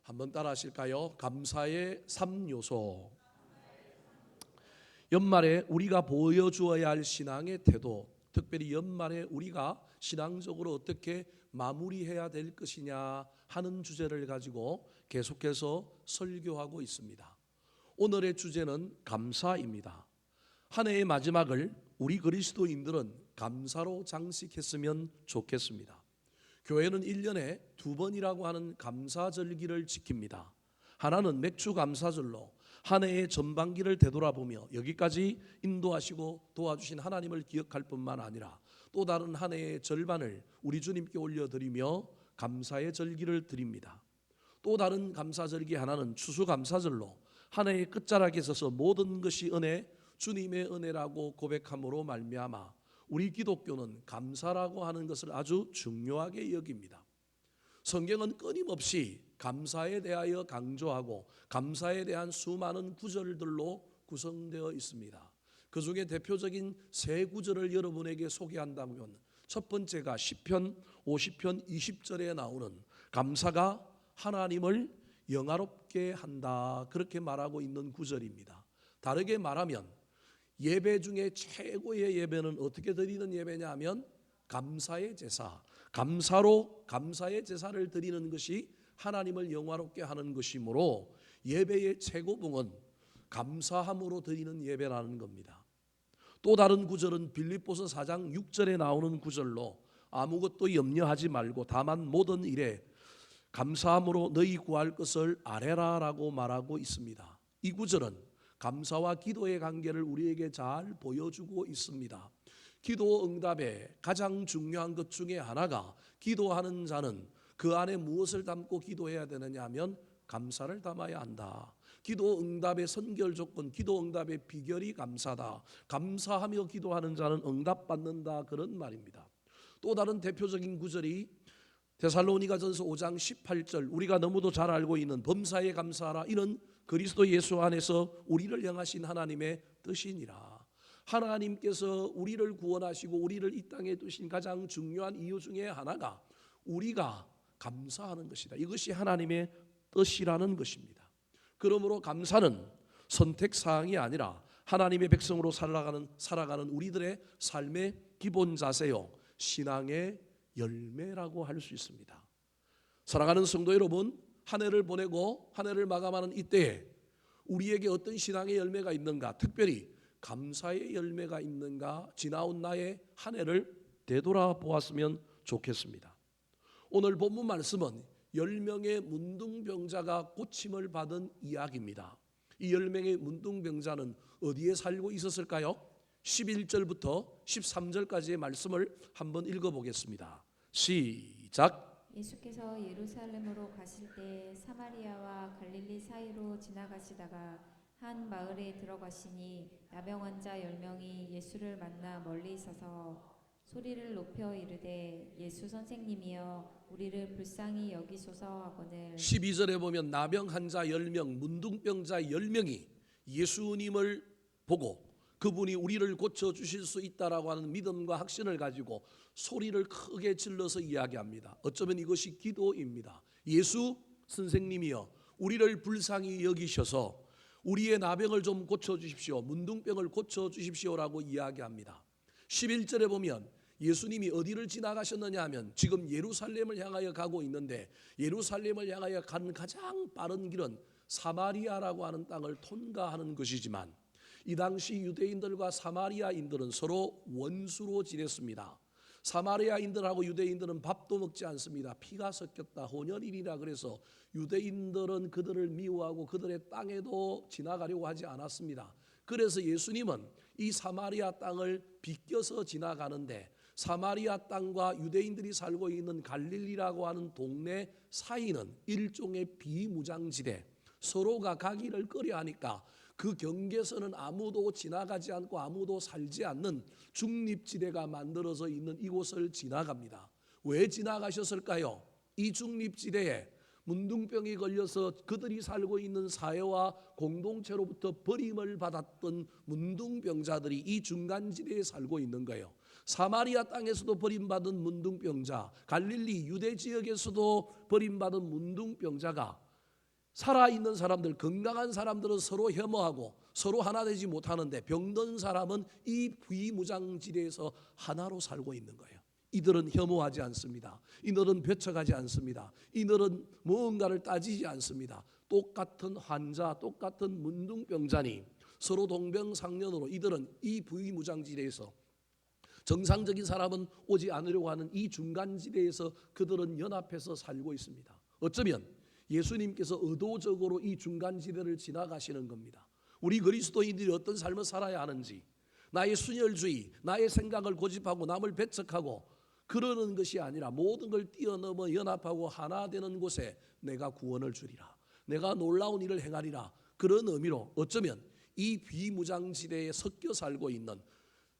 한번 따라 하실까요? 감사의 3요소. 연말에 우리가 보여주어야 할 신앙의 태도, 특별히 연말에 우리가 신앙적으로 어떻게 마무리해야 될 것이냐 하는 주제를 가지고 계속해서 설교하고 있습니다. 오늘의 주제는 감사입니다. 한 해의 마지막을 우리 그리스도인들은 감사로 장식했으면 좋겠습니다. 교회는 1년에 2번이라고 하는 감사절기를 지킵니다. 하나는 맥주 감사절로 한 해의 전반기를 되돌아보며 여기까지 인도하시고 도와주신 하나님을 기억할 뿐만 아니라 또 다른 한 해의 절반을 우리 주님께 올려드리며 감사의 절기를 드립니다. 또 다른 감사절기 하나는 추수감사절로 한 해의 끝자락에 서서 모든 것이 은혜, 주님의 은혜라고 고백함으로 말미암아 우리 기독교는 감사라고 하는 것을 아주 중요하게 여깁니다. 성경은 끊임없이 감사에 대하여 강조하고 감사에 대한 수많은 구절들로 구성되어 있습니다. 그 중에 대표적인 세 구절을 여러분에게 소개한다면 첫 번째가 시편 50편 20절에 나오는 감사가 하나님을 영화롭게 한다, 그렇게 말하고 있는 구절입니다. 다르게 말하면 예배 중에 최고의 예배는 어떻게 드리는 예배냐 하면 감사의 제사, 감사로 감사의 제사를 드리는 것이 하나님을 영화롭게 하는 것이므로 예배의 최고봉은 감사함으로 드리는 예배라는 겁니다. 또 다른 구절은 빌립보서 4장 6절에 나오는 구절로 아무것도 염려하지 말고 다만 모든 일에 감사함으로 너희 구할 것을 아뢰라 라고 말하고 있습니다. 이 구절은 감사와 기도의 관계를 우리에게 잘 보여주고 있습니다. 기도 응답의 가장 중요한 것 중에 하나가 기도하는 자는 그 안에 무엇을 담고 기도해야 되느냐 하면 감사를 담아야 한다. 기도 응답의 선결 조건, 기도 응답의 비결이 감사다. 감사하며 기도하는 자는 응답받는다, 그런 말입니다. 또 다른 대표적인 구절이 데살로니가전서 5장 18절, 우리가 너무도 잘 알고 있는 범사에 감사하라, 이는 그리스도 예수 안에서 우리를 향하신 하나님의 뜻이니라. 하나님께서 우리를 구원하시고 우리를 이 땅에 두신 가장 중요한 이유 중에 하나가 우리가 감사하는 것이다. 이것이 하나님의 뜻이라는 것입니다. 그러므로 감사는 선택사항이 아니라 하나님의 백성으로 살아가는 우리들의 삶의 기본 자세요, 신앙의 열매라고 할 수 있습니다. 사랑하는 성도 여러분, 한 해를 보내고 한 해를 마감하는 이때에 우리에게 어떤 신앙의 열매가 있는가, 특별히 감사의 열매가 있는가, 지나온 나의 한 해를 되돌아보았으면 좋겠습니다. 오늘 본문 말씀은 10명의 문둥병자가 고침을 받은 이야기입니다. 이 10명의 문둥병자는 어디에 살고 있었을까요? 11절부터 13절까지의 말씀을 한번 읽어보겠습니다. 시작. 예수께서 예루살렘으로 가실 때 사마리아와 갈릴리 사이로 지나가시다가 한 마을에 들어가시니 나병 환자 10명이 예수를 만나 멀리 서서 소리를 높여 이르되 예수 선생님이여 우리를 불쌍히 여기소서 하거늘. 12절에 보면 나병 환자 10명, 문둥병자 10명이 예수님을 보고 그분이 우리를 고쳐주실 수 있다라고 하는 믿음과 확신을 가지고 소리를 크게 질러서 이야기합니다. 어쩌면 이것이 기도입니다. 예수 선생님이여 우리를 불쌍히 여기셔서 우리의 나병을 좀 고쳐주십시오, 문둥병을 고쳐주십시오라고 이야기합니다. 11절에 보면 예수님이 어디를 지나가셨느냐 하면 지금 예루살렘을 향하여 가고 있는데 예루살렘을 향하여 가는 가장 빠른 길은 사마리아라고 하는 땅을 통과하는 것이지만 이 당시 유대인들과 사마리아인들은 서로 원수로 지냈습니다. 사마리아인들하고 유대인들은 밥도 먹지 않습니다. 피가 섞였다, 혼혈이라 그래서 유대인들은 그들을 미워하고 그들의 땅에도 지나가려고 하지 않았습니다. 그래서 예수님은 이 사마리아 땅을 비껴서 지나가는데 사마리아 땅과 유대인들이 살고 있는 갈릴리라고 하는 동네 사이는 일종의 비무장지대, 서로가 가기를 꺼려하니까 그 경계선은 아무도 지나가지 않고 아무도 살지 않는 중립지대가 만들어져 있는 이곳을 지나갑니다. 왜 지나가셨을까요? 이 중립지대에 문둥병이 걸려서 그들이 살고 있는 사회와 공동체로부터 버림을 받았던 문둥병자들이 이 중간지대에 살고 있는 거예요. 사마리아 땅에서도 버림받은 문둥병자, 갈릴리 유대 지역에서도 버림받은 문둥병자가 살아있는 사람들, 건강한 사람들은 서로 혐오하고 서로 하나 되지 못하는데 병든 사람은 이 비무장지대에서 하나로 살고 있는 거예요. 이들은 혐오하지 않습니다. 이들은 배척하지 않습니다. 이들은 무언가를 따지지 않습니다. 똑같은 환자, 똑같은 문둥병자니 서로 동병상련으로 이들은 이 비무장지대에서 정상적인 사람은 오지 않으려고 하는 이 중간지대에서 그들은 연합해서 살고 있습니다. 어쩌면 예수님께서 의도적으로 이 중간지대를 지나가시는 겁니다. 우리 그리스도인들이 어떤 삶을 살아야 하는지, 나의 순혈주의, 나의 생각을 고집하고 남을 배척하고 그러는 것이 아니라 모든 걸 뛰어넘어 연합하고 하나 되는 곳에 내가 구원을 주리라, 내가 놀라운 일을 행하리라. 그런 의미로 어쩌면 이 비무장지대에 섞여 살고 있는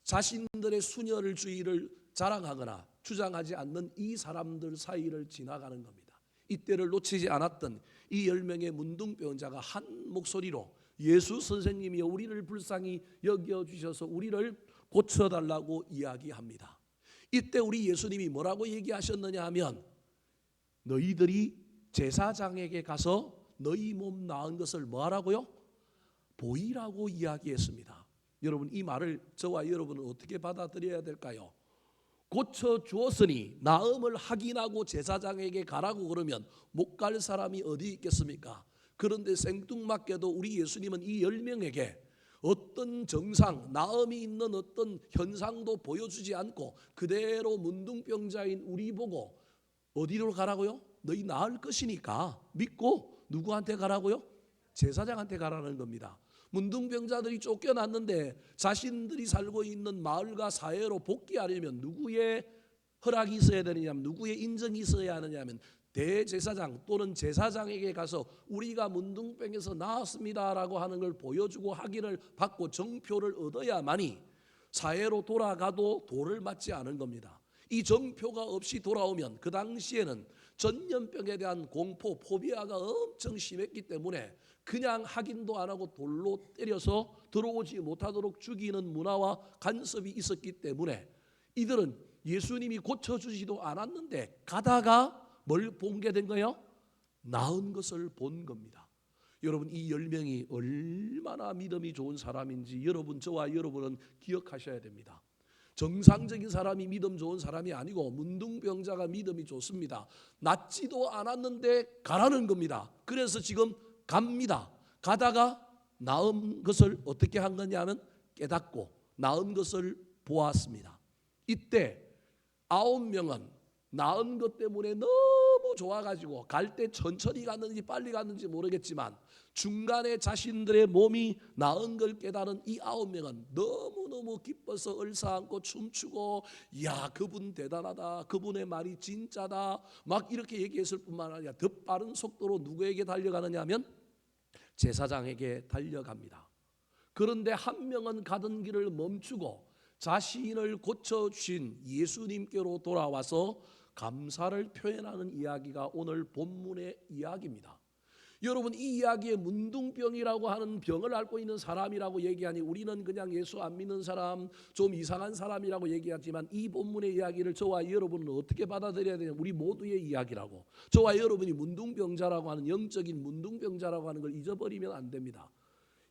자신들의 순혈주의를 자랑하거나 주장하지 않는 이 사람들 사이를 지나가는 겁니다. 이때를 놓치지 않았던 이 10명의 문둥병자가 한 목소리로 예수 선생님이여 우리를 불쌍히 여겨주셔서 우리를 고쳐달라고 이야기합니다. 이때 우리 예수님이 뭐라고 얘기하셨느냐 하면 너희들이 제사장에게 가서 너희 몸 나은 것을 뭐하라고요? 보이라고 이야기했습니다. 여러분, 이 말을 저와 여러분은 어떻게 받아들여야 될까요? 고쳐주었으니 나음을 확인하고 제사장에게 가라고 그러면 못 갈 사람이 어디 있겠습니까? 그런데 생뚱맞게도 우리 예수님은 이 10명에게 어떤 정상, 나음이 있는 어떤 현상도 보여주지 않고 그대로 문둥병자인 우리 보고 어디로 가라고요? 너희 나을 것이니까 믿고 누구한테 가라고요? 제사장한테 가라는 겁니다. 문둥병자들이 쫓겨났는데 자신들이 살고 있는 마을과 사회로 복귀하려면 누구의 허락이 있어야 되느냐면, 누구의 인정이 있어야 하느냐면 대제사장 또는 제사장에게 가서 우리가 문둥병에서 나았습니다라고 하는 걸 보여주고 확인을 받고 정표를 얻어야만이 사회로 돌아가도 돌을 맞지 않은 겁니다. 이 정표가 없이 돌아오면 그 당시에는 전염병에 대한 공포, 포비아가 엄청 심했기 때문에 그냥 확인도 안 하고 돌로 때려서 들어오지 못하도록 죽이는 문화와 간섭이 있었기 때문에 이들은 예수님이 고쳐주지도 않았는데 가다가 뭘 본 게 된 거예요? 나은 것을 본 겁니다. 여러분, 이 10명이 얼마나 믿음이 좋은 사람인지 여러분, 저와 여러분은 기억하셔야 됩니다. 정상적인 사람이 믿음 좋은 사람이 아니고 문둥병자가 믿음이 좋습니다. 낫지도 않았는데 가라는 겁니다. 그래서 지금 갑니다. 가다가 나은 것을 어떻게 한 거냐면 깨닫고 나은 것을 보았습니다. 이때 9명은 나은 것 때문에 너무 좋아가지고 갈 때 천천히 갔는지 빨리 갔는지 모르겠지만 중간에 자신들의 몸이 나은 걸 깨달은 이 9명은 너무너무 기뻐서 얼싸안고 춤추고 야, 그분 대단하다, 그분의 말이 진짜다 막 이렇게 얘기했을 뿐만 아니라 더 빠른 속도로 누구에게 달려가느냐 하면 제사장에게 달려갑니다. 그런데 한 명은 가던 길을 멈추고 자신을 고쳐주신 예수님께로 돌아와서 감사를 표현하는 이야기가 오늘 본문의 이야기입니다. 여러분, 이 이야기에 문둥병이라고 하는 병을 앓고 있는 사람이라고 얘기하니 우리는 그냥 예수 안 믿는 사람, 좀 이상한 사람이라고 얘기하지만 이 본문의 이야기를 저와 여러분은 어떻게 받아들여야 되냐? 우리 모두의 이야기라고. 저와 여러분이 문둥병자라고 하는, 영적인 문둥병자라고 하는 걸 잊어버리면 안 됩니다.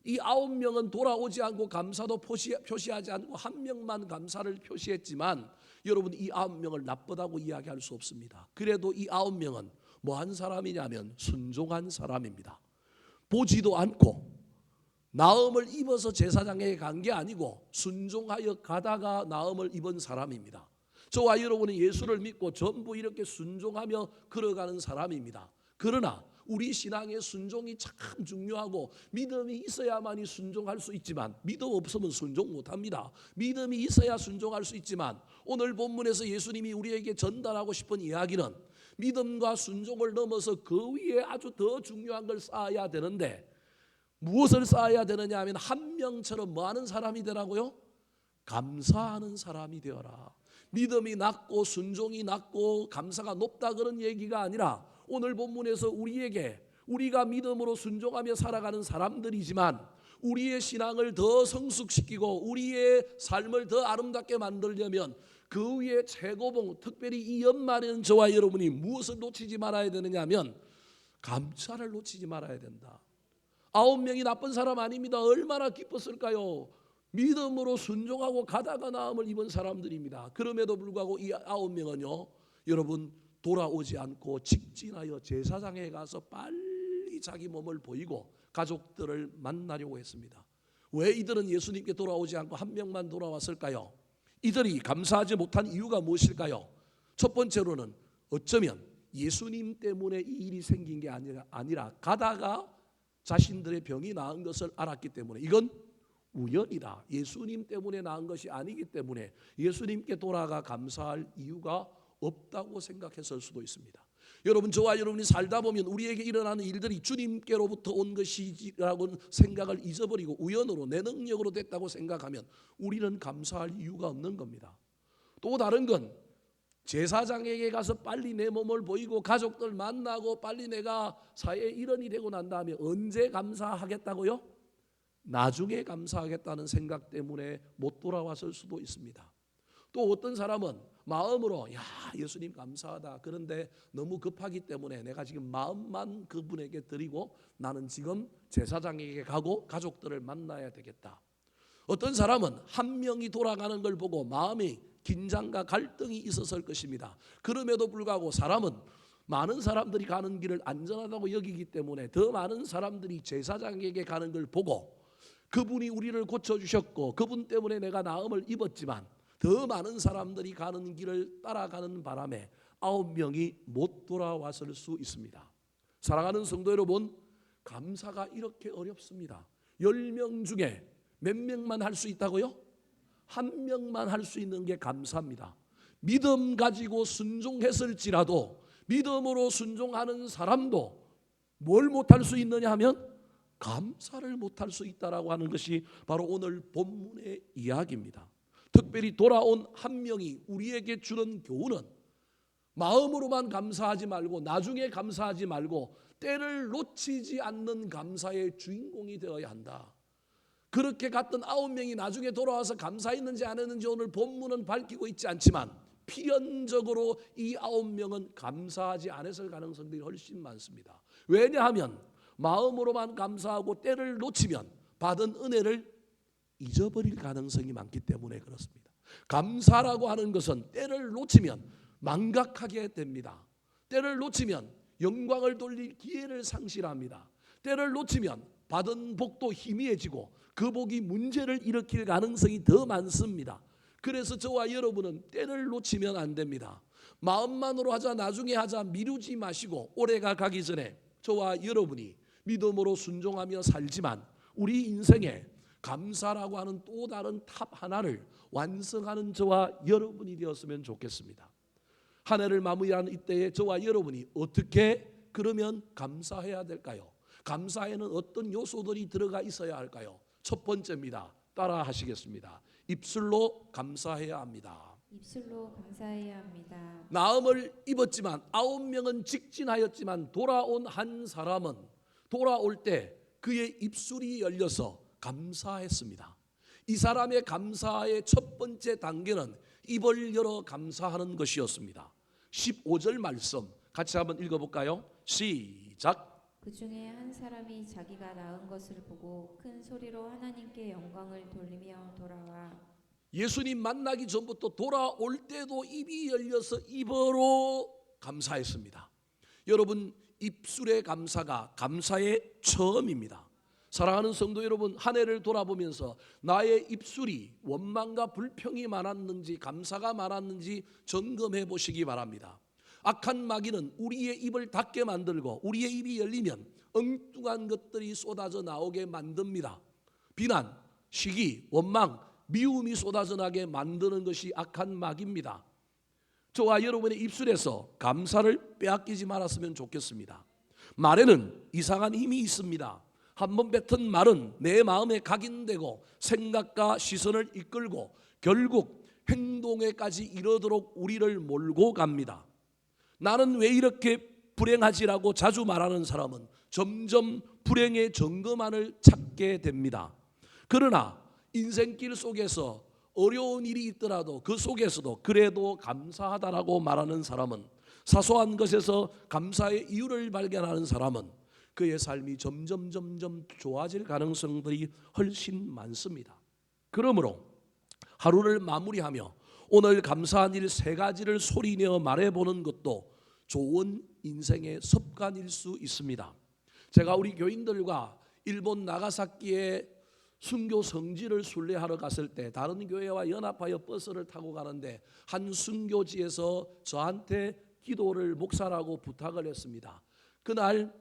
이 9명은 돌아오지 않고 감사도 표시하지 않고 한 명만 감사를 표시했지만 여러분, 이 9명을 나쁘다고 이야기할 수 없습니다. 그래도 이 9명은 뭐한 사람이냐면 순종한 사람입니다. 보지도 않고 나음을 입어서 제사장에게 간 게 아니고 순종하여 가다가 나음을 입은 사람입니다. 저와 여러분은 예수를 믿고 전부 이렇게 순종하며 걸어가는 사람입니다. 그러나 우리 신앙의 순종이 참 중요하고 믿음이 있어야만이 순종할 수 있지만 믿음 없으면 순종 못합니다. 믿음이 있어야 순종할 수 있지만 오늘 본문에서 예수님이 우리에게 전달하고 싶은 이야기는 믿음과 순종을 넘어서 그 위에 아주 더 중요한 걸 쌓아야 되는데 무엇을 쌓아야 되느냐 하면 한 명처럼 뭐 하는 사람이 되라고요? 감사하는 사람이 되어라. 믿음이 낮고 순종이 낮고 감사가 높다 그런 얘기가 아니라 오늘 본문에서 우리에게 우리가 믿음으로 순종하며 살아가는 사람들이지만 우리의 신앙을 더 성숙시키고 우리의 삶을 더 아름답게 만들려면 그 위에 최고봉, 특별히 이 연말에는 저와 여러분이 무엇을 놓치지 말아야 되느냐 하면 감사를 놓치지 말아야 된다. 9명이 나쁜 사람 아닙니다. 얼마나 기뻤을까요? 믿음으로 순종하고 가다가 나음을 입은 사람들입니다. 그럼에도 불구하고 이 9명은요, 여러분 돌아오지 않고 직진하여 제사장에 가서 빨리 자기 몸을 보이고 가족들을 만나려고 했습니다. 왜 이들은 예수님께 돌아오지 않고 한 명만 돌아왔을까요? 이들이 감사하지 못한 이유가 무엇일까요? 첫 번째로는 어쩌면 예수님 때문에 이 일이 생긴 게 아니라 가다가 자신들의 병이 나은 것을 알았기 때문에 이건 우연이다. 예수님 때문에 나은 것이 아니기 때문에 예수님께 돌아가 감사할 이유가 없다고 생각했을 수도 있습니다. 여러분, 저와 여러분이 살다 보면 우리에게 일어나는 일들이 주님께로부터 온 것이라고 생각을 잊어버리고 우연으로 내 능력으로 됐다고 생각하면 우리는 감사할 이유가 없는 겁니다. 또 다른 건 제사장에게 가서 빨리 내 몸을 보이고 가족들 만나고 빨리 내가 사회에 일원이 되고 난 다음에 언제 감사하겠다고요? 나중에 감사하겠다는 생각 때문에 못 돌아왔을 수도 있습니다. 또 어떤 사람은 마음으로 야 예수님 감사하다. 그런데 너무 급하기 때문에 내가 지금 마음만 그분에게 드리고 나는 지금 제사장에게 가고 가족들을 만나야 되겠다. 어떤 사람은 한 명이 돌아가는 걸 보고 마음이 긴장과 갈등이 있었을 것입니다. 그럼에도 불구하고 사람은 많은 사람들이 가는 길을 안전하다고 여기기 때문에 더 많은 사람들이 제사장에게 가는 걸 보고 그분이 우리를 고쳐주셨고 그분 때문에 내가 나음을 입었지만 더 많은 사람들이 가는 길을 따라가는 바람에 9명이 못 돌아왔을 수 있습니다. 사랑하는 성도 여러분, 감사가 이렇게 어렵습니다. 10명 중에 몇 명만 할 수 있다고요? 한 명만 할 수 있는 게 감사입니다. 믿음 가지고 순종했을지라도 믿음으로 순종하는 사람도 뭘 못할 수 있느냐 하면 감사를 못할 수 있다라고 하는 것이 바로 오늘 본문의 이야기입니다. 특별히 돌아온 한 명이 우리에게 주는 교훈은 마음으로만 감사하지 말고 나중에 감사하지 말고 때를 놓치지 않는 감사의 주인공이 되어야 한다. 그렇게 갔던 9명이 나중에 돌아와서 감사했는지 안 했는지 오늘 본문은 밝히고 있지 않지만 필연적으로 이 9명은 감사하지 않았을 가능성들이 훨씬 많습니다. 왜냐하면 마음으로만 감사하고 때를 놓치면 받은 은혜를 잊어버릴 가능성이 많기 때문에 그렇습니다. 감사라고 하는 것은 때를 놓치면 망각하게 됩니다. 때를 놓치면 영광을 돌릴 기회를 상실합니다. 때를 놓치면 받은 복도 희미해지고 그 복이 문제를 일으킬 가능성이 더 많습니다. 그래서 저와 여러분은 때를 놓치면 안 됩니다. 마음만으로 하자 나중에 하자 미루지 마시고 올해가 가기 전에 저와 여러분이 믿음으로 순종하며 살지만 우리 인생에 감사라고 하는 또 다른 탑 하나를 완성하는 저와 여러분이 되었으면 좋겠습니다. 한 해를 마무리하는 이때에 저와 여러분이 어떻게 그러면 감사해야 될까요? 감사에는 어떤 요소들이 들어가 있어야 할까요? 첫 번째입니다. 따라 하시겠습니다. 입술로 감사해야 합니다. 입술로 감사해야 합니다. 나음을 입었지만 9명은 직진하였지만 돌아온 한 사람은 돌아올 때 그의 입술이 열려서 감사했습니다. 이 사람의 감사의 첫 번째 단계는 입을 열어 감사하는 것이었습니다. 15절 말씀 같이 한번 읽어볼까요? 시작. 그 중에 한 사람이 자기가 낳은 것을 보고 큰 소리로 하나님께 영광을 돌리며 돌아와. 예수님 만나기 전부터 돌아올 때도 입이 열려서 입으로 감사했습니다. 여러분, 입술의 감사가 감사의 처음입니다. 사랑하는 성도 여러분, 한 해를 돌아보면서 나의 입술이 원망과 불평이 많았는지 감사가 많았는지 점검해 보시기 바랍니다. 악한 마귀는 우리의 입을 닫게 만들고 우리의 입이 열리면 엉뚱한 것들이 쏟아져 나오게 만듭니다. 비난, 시기, 원망, 미움이 쏟아져 나게 만드는 것이 악한 마귀입니다. 저와 여러분의 입술에서 감사를 빼앗기지 말았으면 좋겠습니다. 말에는 이상한 힘이 있습니다. 한번 뱉은 말은 내 마음에 각인되고 생각과 시선을 이끌고 결국 행동에까지 이르도록 우리를 몰고 갑니다. 나는 왜 이렇게 불행하지라고 자주 말하는 사람은 점점 불행의 증거만을 찾게 됩니다. 그러나 인생길 속에서 어려운 일이 있더라도 그 속에서도 그래도 감사하다라고 말하는 사람은, 사소한 것에서 감사의 이유를 발견하는 사람은 그의 삶이 점점 좋아질 가능성들이 훨씬 많습니다. 그러므로 하루를 마무리하며 오늘 감사한 일 3가지를 소리내어 말해보는 것도 좋은 인생의 습관일 수 있습니다. 제가 우리 교인들과 일본 나가사키에 순교 성지를 순례하러 갔을 때 다른 교회와 연합하여 버스를 타고 가는데 한 순교지에서 저한테 기도를 목사라고 부탁을 했습니다. 그날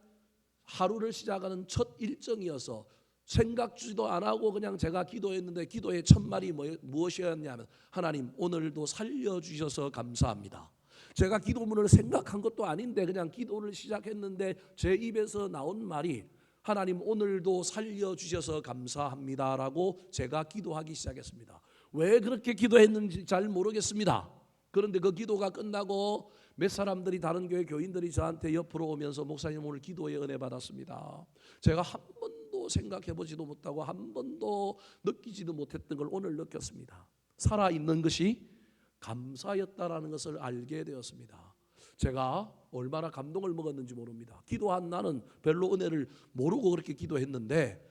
하루를 시작하는 첫 일정이어서 생각지도 안 하고 그냥 제가 기도했는데 기도의 첫 말이 무엇이었냐면, 하나님 오늘도 살려주셔서 감사합니다. 제가 기도문을 생각한 것도 아닌데 그냥 기도를 시작했는데 제 입에서 나온 말이 하나님 오늘도 살려주셔서 감사합니다라고 제가 기도하기 시작했습니다. 왜 그렇게 기도했는지 잘 모르겠습니다. 그런데 그 기도가 끝나고 몇 사람들이, 다른 교회 교인들이 저한테 옆으로 오면서 목사님 오늘 기도의 은혜 받았습니다. 제가 한 번도 생각해보지도 못하고 한 번도 느끼지도 못했던 걸 오늘 느꼈습니다. 살아있는 것이 감사였다라는 것을 알게 되었습니다. 제가 얼마나 감동을 먹었는지 모릅니다. 기도한 나는 별로 은혜를 모르고 그렇게 기도했는데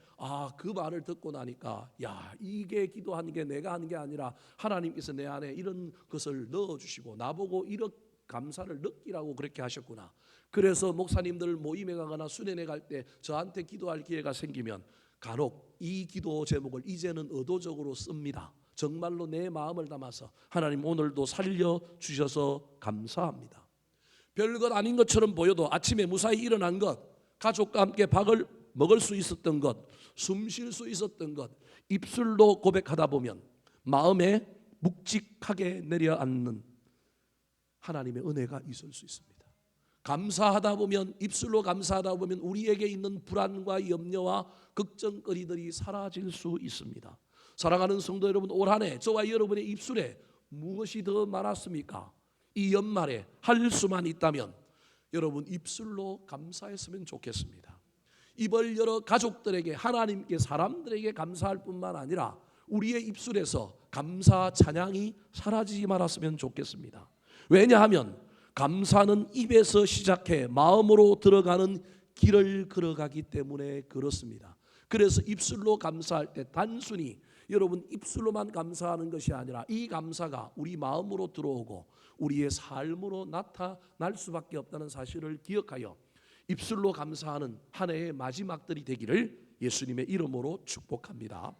그 말을 듣고 나니까 이게 기도하는 게 내가 하는 게 아니라 하나님께서 내 안에 이런 것을 넣어주시고 나보고 이런 감사를 느끼라고 그렇게 하셨구나. 그래서 목사님들 모임에 가거나 수련회 갈 때 저한테 기도할 기회가 생기면 간혹 이 기도 제목을 이제는 의도적으로 씁니다. 정말로 내 마음을 담아서 하나님 오늘도 살려주셔서 감사합니다. 별것 아닌 것처럼 보여도 아침에 무사히 일어난 것, 가족과 함께 밥을 먹을 수 있었던 것, 숨 쉴 수 있었던 것, 입술로 고백하다 보면 마음에 묵직하게 내려앉는 하나님의 은혜가 있을 수 있습니다. 감사하다 보면, 입술로 감사하다 보면 우리에게 있는 불안과 염려와 걱정거리들이 사라질 수 있습니다. 사랑하는 성도 여러분, 올 한 해 저와 여러분의 입술에 무엇이 더 많았습니까? 이 연말에 할 수만 있다면 여러분 입술로 감사했으면 좋겠습니다. 입을 열어 가족들에게, 하나님께, 사람들에게 감사할 뿐만 아니라 우리의 입술에서 감사 찬양이 사라지지 말았으면 좋겠습니다. 왜냐하면 감사는 입에서 시작해 마음으로 들어가는 길을 걸어가기 때문에 그렇습니다. 그래서 입술로 감사할 때 단순히 여러분 입술로만 감사하는 것이 아니라 이 감사가 우리 마음으로 들어오고 우리의 삶으로 나타날 수밖에 없다는 사실을 기억하여 입술로 감사하는 한 해의 마지막들이 되기를 예수님의 이름으로 축복합니다.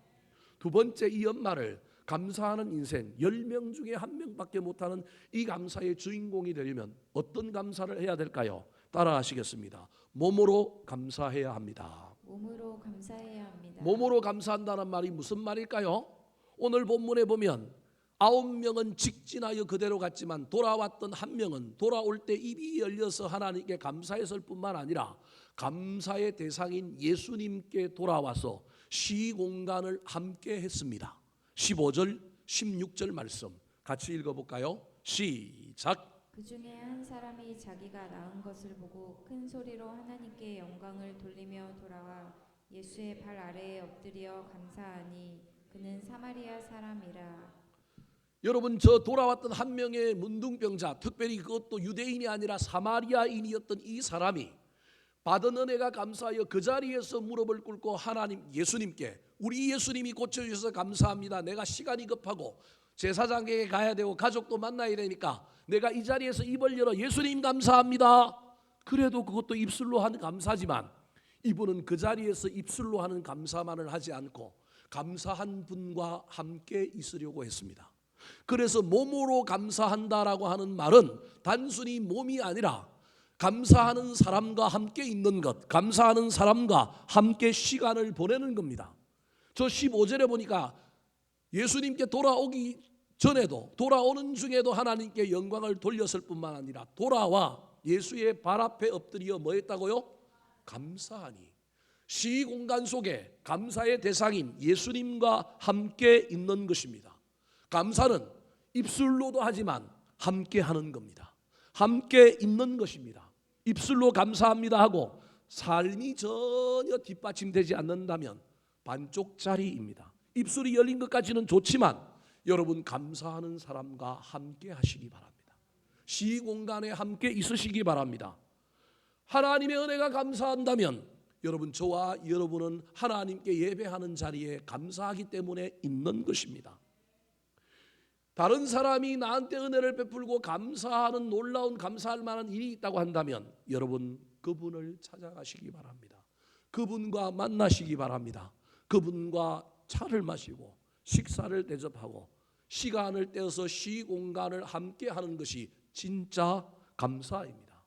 두 번째, 이 연말을 감사하는 인생 10명 중에 1명밖에 못하는 이 감사의 주인공이 되려면 어떤 감사를 해야 될까요? 따라 하시겠습니다. 몸으로 감사해야 합니다. 몸으로 감사해야 합니다. 몸으로 감사한다는 말이 무슨 말일까요? 오늘 본문에 보면 9명은 직진하여 그대로 갔지만 돌아왔던 1명은 돌아올 때 입이 열려서 하나님께 감사했을 뿐만 아니라 감사의 대상인 예수님께 돌아와서 시공간을 함께 했습니다. 15절 16절 말씀 같이 읽어볼까요? 시작. 그 중에 한 사람이 자기가 낳은 것을 보고 큰 소리로 하나님께 영광을 돌리며 돌아와 예수의 발 아래에 엎드려 감사하니 그는 사마리아 사람이라. 여러분, 저 돌아왔던 1명의 문둥병자, 특별히 그것도 유대인이 아니라 사마리아인이었던 이 사람이 받은 은혜가 감사하여 그 자리에서 무릎을 꿇고 하나님, 예수님께, 우리 예수님이 고쳐주셔서 감사합니다. 내가 시간이 급하고 제사장에게 가야 되고 가족도 만나야 되니까 내가 이 자리에서 입을 열어 예수님 감사합니다. 그래도 그것도 입술로 하는 감사지만 이분은 그 자리에서 입술로 하는 감사만을 하지 않고 감사한 분과 함께 있으려고 했습니다. 그래서 몸으로 감사한다라고 하는 말은 단순히 몸이 아니라 감사하는 사람과 함께 있는 것, 감사하는 사람과 함께 시간을 보내는 겁니다. 저 15절에 보니까 예수님께 돌아오기 전에도 돌아오는 중에도 하나님께 영광을 돌렸을 뿐만 아니라 돌아와 예수의 발 앞에 엎드려 뭐 했다고요? 감사하니. 시공간 속에 감사의 대상인 예수님과 함께 있는 것입니다. 감사는 입술로도 하지만 함께 하는 겁니다. 함께 있는 것입니다. 입술로 감사합니다 하고 삶이 전혀 뒷받침되지 않는다면 반쪽짜리입니다. 입술이 열린 것까지는 좋지만 여러분 감사하는 사람과 함께 하시기 바랍니다. 시공간에 함께 있으시기 바랍니다. 하나님의 은혜가 감사한다면 여러분 저와 여러분은 하나님께 예배하는 자리에 감사하기 때문에 있는 것입니다. 다른 사람이 나한테 은혜를 베풀고 감사하는 놀라운 감사할 만한 일이 있다고 한다면 여러분 그분을 찾아가시기 바랍니다. 그분과 만나시기 바랍니다. 그분과 차를 마시고 식사를 대접하고 시간을 떼어서 시공간을 함께 하는 것이 진짜 감사입니다.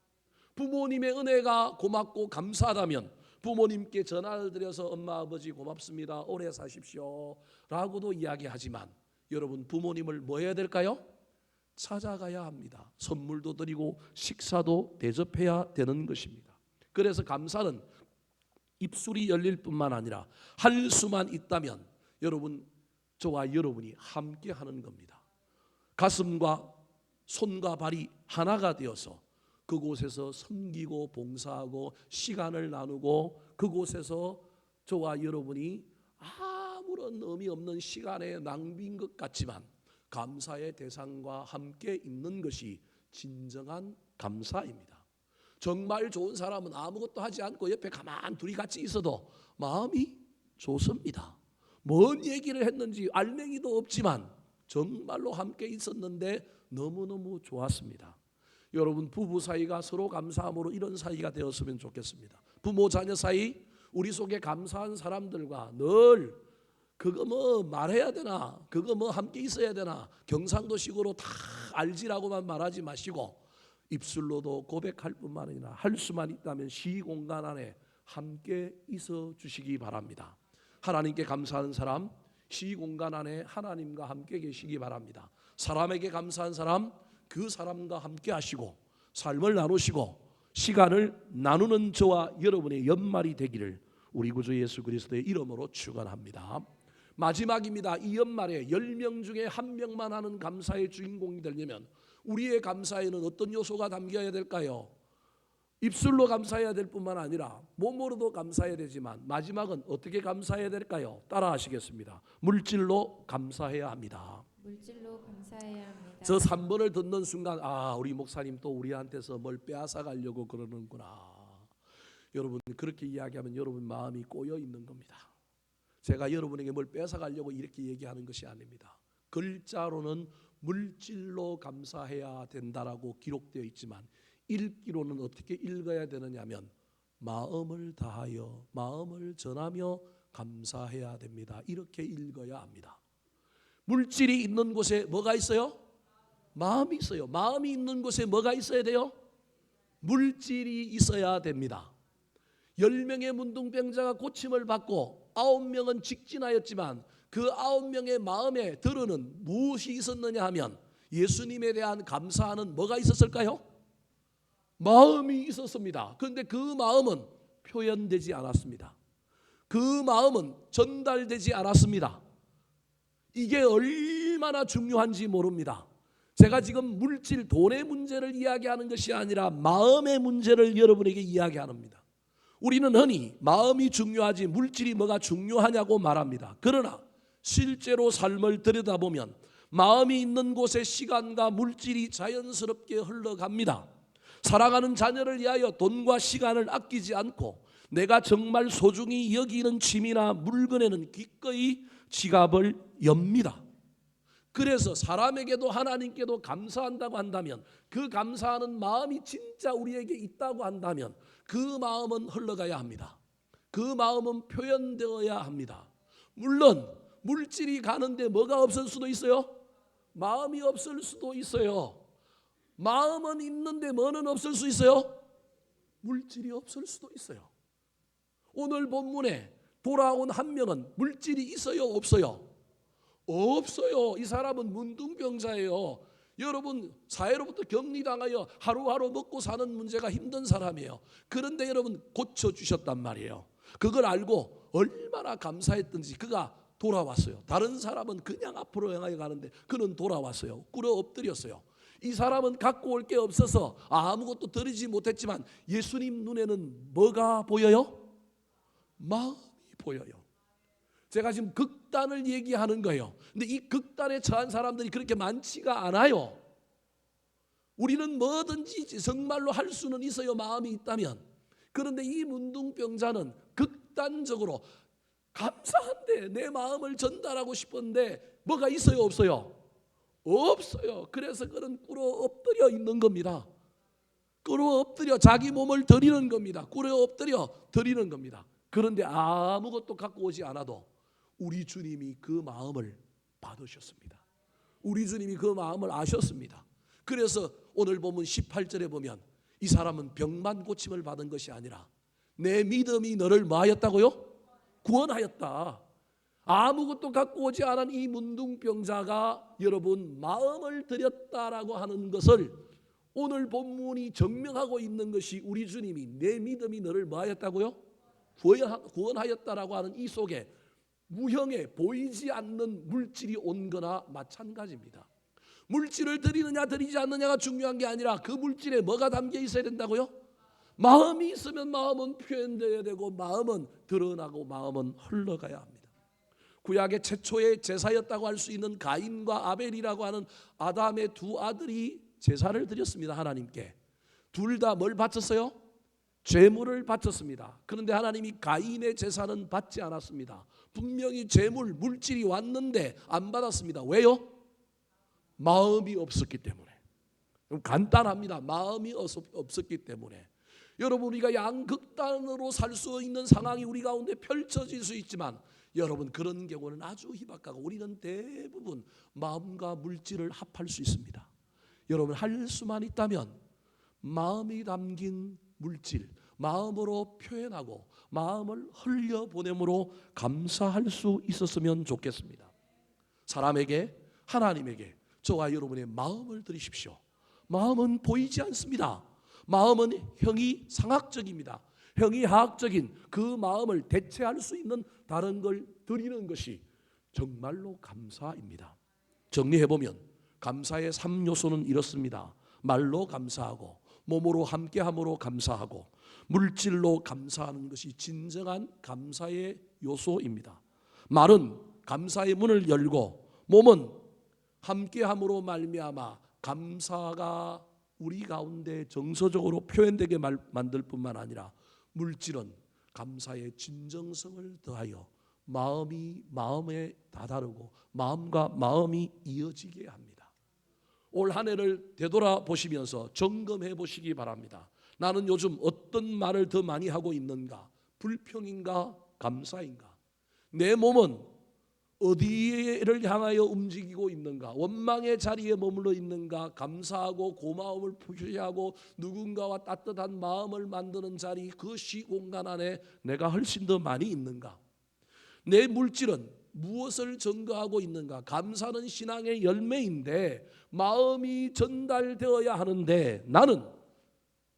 부모님의 은혜가 고맙고 감사하다면 부모님께 전화를 드려서 엄마 아버지 고맙습니다. 오래 사십시오 라고도 이야기하지만 여러분 부모님을 뭐 해야 될까요? 찾아가야 합니다. 선물도 드리고 식사도 대접해야 되는 것입니다. 그래서 감사는 입술이 열릴 뿐만 아니라 할 수만 있다면 여러분 저와 여러분이 함께 하는 겁니다. 가슴과 손과 발이 하나가 되어서 그곳에서 섬기고 봉사하고 시간을 나누고 그곳에서 저와 여러분이 아무런 의미 없는 시간의 낭비인 것 같지만 감사의 대상과 함께 있는 것이 진정한 감사입니다. 정말 좋은 사람은 아무것도 하지 않고 옆에 가만 둘이 같이 있어도 마음이 좋습니다. 뭔 얘기를 했는지 알맹이도 없지만 정말로 함께 있었는데 너무너무 좋았습니다. 여러분 부부 사이가 서로 감사함으로 이런 사이가 되었으면 좋겠습니다. 부모 자녀 사이 우리 속에 감사한 사람들과 늘 그거 뭐 말해야 되나 그거 뭐 함께 있어야 되나 경상도식으로 다 알지라고만 말하지 마시고 입술로도 고백할 뿐만 아니라 할 수만 있다면 시공간 안에 함께 있어 주시기 바랍니다. 하나님께 감사하는 사람 시공간 안에 하나님과 함께 계시기 바랍니다. 사람에게 감사한 사람 그 사람과 함께 하시고 삶을 나누시고 시간을 나누는 저와 여러분의 연말이 되기를 우리 구주 예수 그리스도의 이름으로 축원합니다. 마지막입니다. 이 연말에 10명 중에 1명만 하는 감사의 주인공이 되려면 우리의 감사에는 어떤 요소가 담겨야 될까요? 입술로 감사해야 될 뿐만 아니라 몸으로도 감사해야 되지만 마지막은 어떻게 감사해야 될까요? 따라 하시겠습니다. 물질로 감사해야 합니다. 물질로 감사해야 합니다. 저 3번을 듣는 순간 우리 목사님 또 우리한테서 뭘 빼앗아 가려고 그러는구나. 여러분 그렇게 이야기하면 여러분 마음이 꼬여 있는 겁니다. 제가 여러분에게 뭘 빼앗아 가려고 이렇게 얘기하는 것이 아닙니다. 글자로는 물질로 감사해야 된다라고 기록되어 있지만 읽기로는 어떻게 읽어야 되느냐면 마음을 다하여 마음을 전하며 감사해야 됩니다. 이렇게 읽어야 합니다. 물질이 있는 곳에 뭐가 있어요? 마음이 있어요. 마음이 있는 곳에 뭐가 있어야 돼요? 물질이 있어야 됩니다. 10명의 문둥병자가 고침을 받고 9명은 직진하였지만 그 9명의 마음에 들어는 무엇이 있었느냐 하면 예수님에 대한 감사하는 뭐가 있었을까요? 마음이 있었습니다. 그런데 그 마음은 표현되지 않았습니다. 그 마음은 전달되지 않았습니다. 이게 얼마나 중요한지 모릅니다. 제가 지금 물질, 돈의 문제를 이야기하는 것이 아니라 마음의 문제를 여러분에게 이야기합니다. 우리는 흔히 마음이 중요하지 물질이 뭐가 중요하냐고 말합니다. 그러나 실제로 삶을 들여다보면 마음이 있는 곳에 시간과 물질이 자연스럽게 흘러갑니다. 사랑하는 자녀를 위하여 돈과 시간을 아끼지 않고 내가 정말 소중히 여기는 취미나 물건에는 기꺼이 지갑을 엽니다. 그래서 사람에게도 하나님께도 감사한다고 한다면 그 감사하는 마음이 진짜 우리에게 있다고 한다면 그 마음은 흘러가야 합니다. 그 마음은 표현되어야 합니다. 물론 물질이 가는데 뭐가 없을 수도 있어요? 마음이 없을 수도 있어요. 마음은 있는데 뭐는 없을 수 있어요? 물질이 없을 수도 있어요. 오늘 본문에 돌아온 한 명은 물질이 있어요? 없어요? 없어요. 이 사람은 문둥병자예요. 여러분 사회로부터 격리당하여 하루하루 먹고 사는 문제가 힘든 사람이에요. 그런데 여러분 고쳐주셨단 말이에요. 그걸 알고 얼마나 감사했던지 그가 돌아왔어요. 다른 사람은 그냥 앞으로 향하여 가는데 그는 돌아왔어요. 꿇어 엎드렸어요. 이 사람은 갖고 올 게 없어서 아무것도 드리지 못했지만 예수님 눈에는 뭐가 보여요? 마음이 보여요. 제가 지금 극단을 얘기하는 거예요. 근데 이 극단에 처한 사람들이 그렇게 많지가 않아요. 우리는 뭐든지 정말로 할 수는 있어요, 마음이 있다면. 그런데 이 문둥병자는 극단적으로 감사한데 내 마음을 전달하고 싶은데 뭐가 있어요, 없어요? 없어요. 그래서 그는 꿇어 엎드려 있는 겁니다. 꿇어 엎드려 자기 몸을 드리는 겁니다. 꿇어 엎드려 드리는 겁니다. 그런데 아무것도 갖고 오지 않아도 우리 주님이 그 마음을 받으셨습니다. 우리 주님이 그 마음을 아셨습니다. 그래서 오늘 보면 18절에 보면 이 사람은 병만 고침을 받은 것이 아니라 내 믿음이 너를 뭐 하였다고요? 구원하였다. 아무것도 갖고 오지 않은 이 문둥병자가 여러분 마음을 드렸다라고 하는 것을 오늘 본문이 증명하고 있는 것이 우리 주님이 내 믿음이 너를 뭐 하였다고요? 구원하였다라고 하는 이 속에 무형의 보이지 않는 물질이 온 거나 마찬가지입니다. 물질을 드리느냐 드리지 않느냐가 중요한 게 아니라 그 물질에 뭐가 담겨 있어야 된다고요? 마음이 있으면 마음은 표현되어야 되고 마음은 드러나고 마음은 흘러가야 합니다. 구약의 최초의 제사였다고 할 수 있는 가인과 아벨이라고 하는 아담의 두 아들이 제사를 드렸습니다. 하나님께. 둘 다 뭘 바쳤어요? 제물을 바쳤습니다. 그런데 하나님이 가인의 제사는 받지 않았습니다. 분명히 제물, 물질이 왔는데 안 받았습니다. 왜요? 마음이 없었기 때문에. 간단합니다. 마음이 없었기 때문에. 여러분, 우리가 양극단으로 살 수 있는 상황이 우리 가운데 펼쳐질 수 있지만 여러분, 그런 경우는 아주 희박하고 우리는 대부분 마음과 물질을 합할 수 있습니다. 여러분, 할 수만 있다면 마음이 담긴 물질, 마음으로 표현하고 마음을 흘려보냄으로 감사할 수 있었으면 좋겠습니다. 사람에게, 하나님에게 저와 여러분의 마음을 드리십시오. 마음은 보이지 않습니다. 마음은 형이 상학적입니다. 형이 하학적인 그 마음을 대체할 수 있는 다른 걸 드리는 것이 정말로 감사입니다. 정리해보면 감사의 3요소는 이렇습니다. 말로 감사하고, 몸으로 함께함으로 감사하고, 물질로 감사하는 것이 진정한 감사의 요소입니다. 말은 감사의 문을 열고, 몸은 함께함으로 말미암아 감사가 우리 가운데 정서적으로 표현되게 만들 뿐만 아니라 물질은 감사의 진정성을 더하여 마음이 마음에 다다르고 마음과 마음이 이어지게 합니다. 올 한 해를 되돌아보시면서 점검해 보시기 바랍니다. 나는 요즘 어떤 말을 더 많이 하고 있는가? 불평인가? 감사인가? 내 몸은 어디를 향하여 움직이고 있는가? 원망의 자리에 머물러 있는가? 감사하고 고마움을 표시하고 누군가와 따뜻한 마음을 만드는 자리, 그 시공간 안에 내가 훨씬 더 많이 있는가? 내 물질은 무엇을 증거하고 있는가? 감사는 신앙의 열매인데 마음이 전달되어야 하는데 나는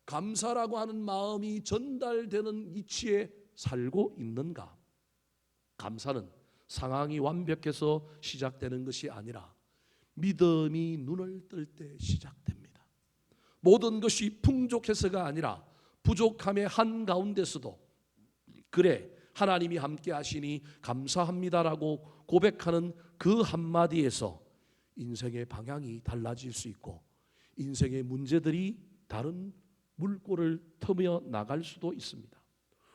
감사라고 하는 마음이 전달되는 위치에 살고 있는가? 감사는 상황이 완벽해서 시작되는 것이 아니라 믿음이 눈을 뜰 때 시작됩니다. 모든 것이 풍족해서가 아니라 부족함의 한가운데서도 그래 하나님이 함께 하시니 감사합니다라고 고백하는 그 한마디에서 인생의 방향이 달라질 수 있고 인생의 문제들이 다른 물꼬를 터며 나갈 수도 있습니다.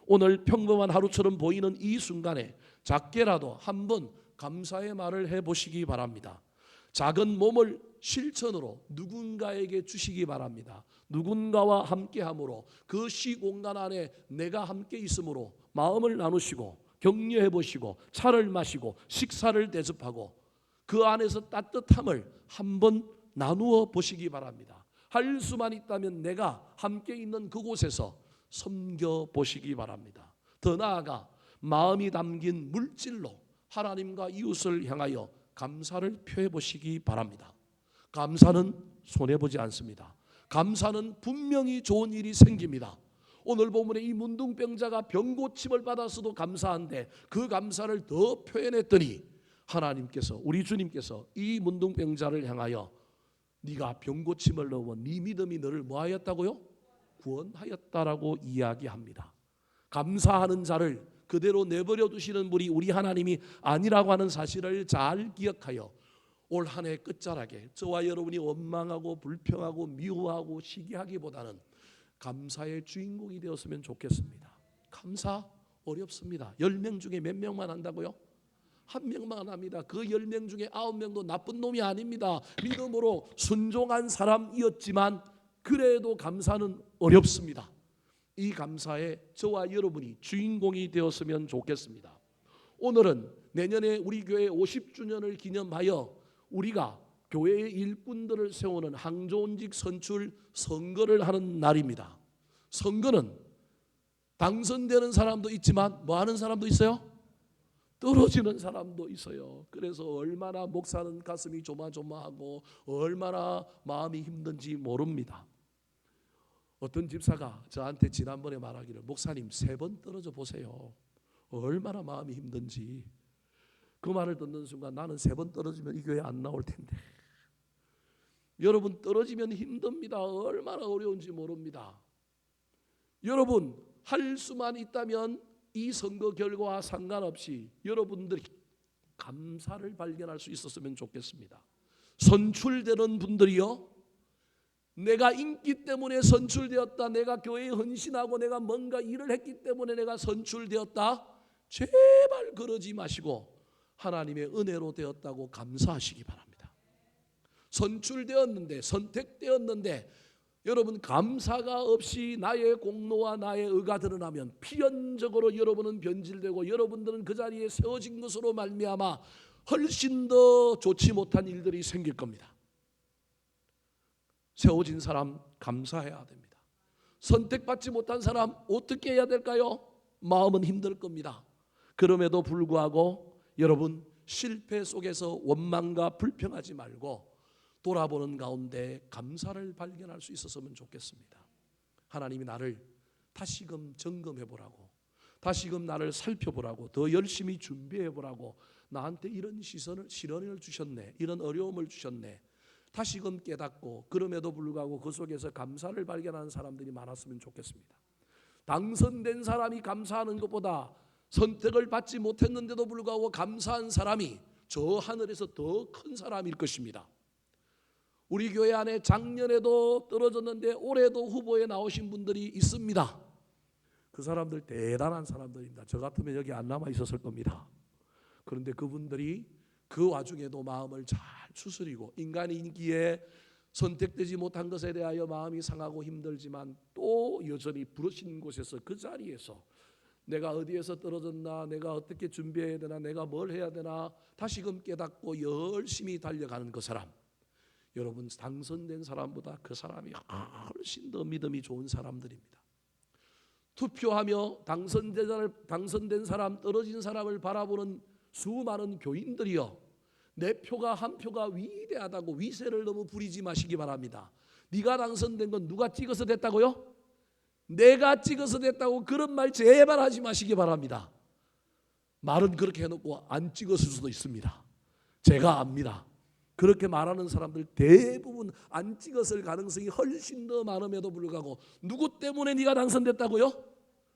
오늘 평범한 하루처럼 보이는 이 순간에 작게라도 한번 감사의 말을 해보시기 바랍니다. 작은 몸을 실천으로 누군가에게 주시기 바랍니다. 누군가와 함께함으로 그 시공간 안에 내가 함께 있음으로 마음을 나누시고 격려해 보시고 차를 마시고 식사를 대접하고 그 안에서 따뜻함을 한번 나누어 보시기 바랍니다. 할 수만 있다면 내가 함께 있는 그곳에서 섬겨 보시기 바랍니다. 더 나아가 마음이 담긴 물질로 하나님과 이웃을 향하여 감사를 표해 보시기 바랍니다. 감사는 손해보지 않습니다. 감사는 분명히 좋은 일이 생깁니다. 오늘 본문에 이 문둥병자가 병고침을 받아서도 감사한데 그 감사를 더 표현했더니 하나님께서, 우리 주님께서 이 문둥병자를 향하여 네가 병고침을 넣어 네 믿음이 너를 뭐하였다고요? 구원하였다라고 이야기합니다. 감사하는 자를 그대로 내버려 두시는 분이 우리 하나님이 아니라고 하는 사실을 잘 기억하여 올 한 해 끝자락에 저와 여러분이 원망하고 불평하고 미워하고 시기하기보다는 감사의 주인공이 되었으면 좋겠습니다. 감사 어렵습니다. 10명 중에 몇 명만 한다고요? 한 명만 합니다. 그 10명 중에 9명도 나쁜 놈이 아닙니다. 믿음으로 순종한 사람이었지만 그래도 감사는 어렵습니다. 이 감사에 저와 여러분이 주인공이 되었으면 좋겠습니다. 오늘은 내년에 우리 교회 50주년을 기념하여 우리가 교회의 일꾼들을 세우는 항존직 선출 선거를 하는 날입니다. 선거는 당선되는 사람도 있지만 뭐 하는 사람도 있어요? 떨어지는 사람도 있어요. 그래서 얼마나 목사는 가슴이 조마조마하고 얼마나 마음이 힘든지 모릅니다. 어떤 집사가 저한테 지난번에 말하기를 목사님 3번 떨어져 보세요. 얼마나 마음이 힘든지. 그 말을 듣는 순간 나는 3번 떨어지면 이 교회 안 나올 텐데. 여러분 떨어지면 힘듭니다. 얼마나 어려운지 모릅니다. 여러분 할 수만 있다면 이 선거 결과와 상관없이 여러분들이 감사를 발견할 수 있었으면 좋겠습니다. 선출되는 분들이요, 내가 인기 때문에 선출되었다, 내가 교회에 헌신하고 내가 뭔가 일을 했기 때문에 내가 선출되었다, 제발 그러지 마시고 하나님의 은혜로 되었다고 감사하시기 바랍니다. 선출되었는데, 선택되었는데 여러분 감사가 없이 나의 공로와 나의 의가 드러나면 필연적으로 여러분은 변질되고 여러분들은 그 자리에 세워진 것으로 말미암아 훨씬 더 좋지 못한 일들이 생길 겁니다. 세워진 사람 감사해야 됩니다. 선택받지 못한 사람 어떻게 해야 될까요? 마음은 힘들 겁니다. 그럼에도 불구하고 여러분 실패 속에서 원망과 불평하지 말고 돌아보는 가운데 감사를 발견할 수 있었으면 좋겠습니다. 하나님이 나를 다시금 점검해 보라고, 다시금 나를 살펴보라고, 더 열심히 준비해 보라고 나한테 이런 시련을 주셨네, 이런 어려움을 주셨네, 다시금 깨닫고 그럼에도 불구하고 그 속에서 감사를 발견하는 사람들이 많았으면 좋겠습니다. 당선된 사람이 감사하는 것보다 선택을 받지 못했는데도 불구하고 감사한 사람이 저 하늘에서 더 큰 사람일 것입니다. 우리 교회 안에 작년에도 떨어졌는데 올해도 후보에 나오신 분들이 있습니다. 그 사람들 대단한 사람들입니다. 저 같으면 여기 안 남아 있었을 겁니다. 그런데 그분들이 그 와중에도 마음을 잘 추스리고 인간의 인기에 선택되지 못한 것에 대하여 마음이 상하고 힘들지만 또 여전히 부르신 곳에서 그 자리에서 내가 어디에서 떨어졌나, 내가 어떻게 준비해야 되나, 내가 뭘 해야 되나 다시금 깨닫고 열심히 달려가는 그 사람, 여러분 당선된 사람보다 그 사람이 훨씬 더 믿음이 좋은 사람들입니다. 투표하며 당선된 사람, 떨어진 사람을 바라보는 수많은 교인들이요, 내 표가 한 표가 위대하다고 위세를 너무 부리지 마시기 바랍니다. 네가 당선된 건 누가 찍어서 됐다고요? 내가 찍어서 됐다고 그런 말 제발 하지 마시기 바랍니다. 말은 그렇게 해놓고 안 찍었을 수도 있습니다. 제가 압니다. 그렇게 말하는 사람들 대부분 안 찍었을 가능성이 훨씬 더 많음에도 불구하고 누구 때문에 네가 당선됐다고요?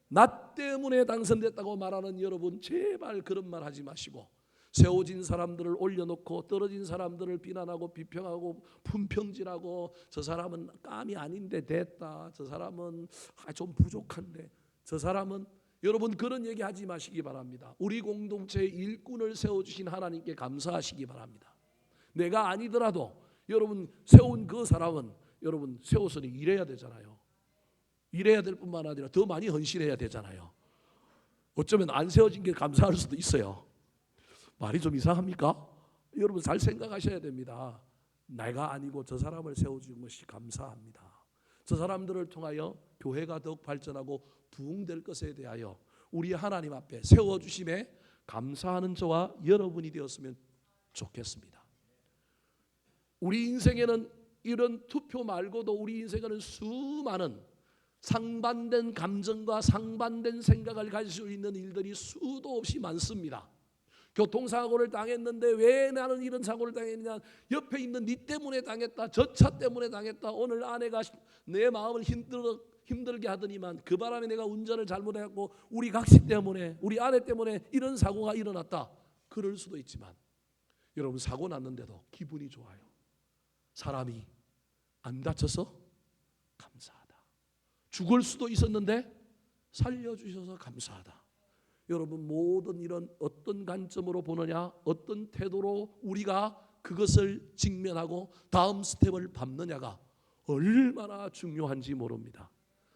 나 때문에 당선됐다고 말하는 여러분 제발 그런 말 하지 마시고, 세워진 사람들을 올려놓고 떨어진 사람들을 비난하고 비평하고 품평질하고 저 사람은 깜이 아닌데 됐다, 저 사람은 좀 부족한데, 저 사람은, 여러분 그런 얘기 하지 마시기 바랍니다. 우리 공동체의 일꾼을 세워주신 하나님께 감사하시기 바랍니다. 내가 아니더라도 여러분 세운 그 사람은 여러분 세워서는 일해야 되잖아요. 일해야 될 뿐만 아니라 더 많이 헌신해야 되잖아요. 어쩌면 안 세워진 게 감사할 수도 있어요. 말이 좀 이상합니까? 여러분 잘 생각하셔야 됩니다. 내가 아니고 저 사람을 세워준 것이 감사합니다. 저 사람들을 통하여 교회가 더욱 발전하고 부흥될 것에 대하여 우리 하나님 앞에 세워주심에 감사하는 저와 여러분이 되었으면 좋겠습니다. 우리 인생에는 이런 투표 말고도 우리 인생에는 수많은 상반된 감정과 상반된 생각을 가질 수 있는 일들이 수도 없이 많습니다. 교통사고를 당했는데 왜 나는 이런 사고를 당했느냐? 옆에 있는 네 때문에 당했다. 저 차 때문에 당했다. 오늘 아내가 내 마음을 힘들게 하더니만 그 바람에 내가 운전을 잘못했고 우리 각시 때문에 우리 아내 때문에 이런 사고가 일어났다. 그럴 수도 있지만 여러분 사고 났는데도 기분이 좋아요. 사람이 안 다쳐서 감사하다. 죽을 수도 있었는데 살려주셔서 감사하다. 여러분 모든 이런 어떤 관점으로 보느냐, 어떤 태도로 우리가 그것을 직면하고 다음 스텝을 밟느냐가 얼마나 중요한지 모릅니다.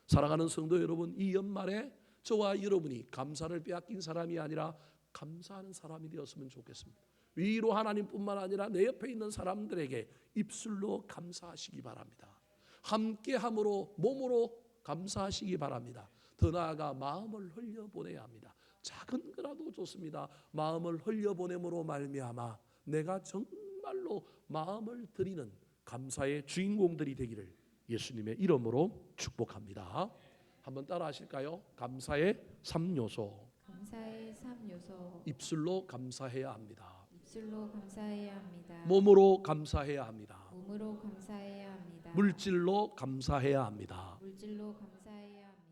사랑하는 성도 여러분, 이 연말에 저와 여러분이 감사를 빼앗긴 사람이 아니라 감사하는 사람이 되었으면 좋겠습니다. 위로 하나님뿐만 아니라 내 옆에 있는 사람들에게 입술로 감사하시기 바랍니다. 함께함으로 몸으로 감사하시기 바랍니다. 더 나아가 마음을 흘려보내야 합니다. 작은 거라도 좋습니다. 마음을 흘려보냄으로 말미암아 내가 정말로 마음을 드리는 감사의 주인공들이 되기를 예수님의 이름으로 축복합니다. 한번 따라 하실까요? 감사의 3요소. 감사의 3요소. 입술로 감사해야 합니다. 입술로 감사해야 합니다. 몸으로 감사해야 합니다. 몸으로 감사해야 합니다. 물질로 감사해야 합니다. 물질로 감사해야 합니다.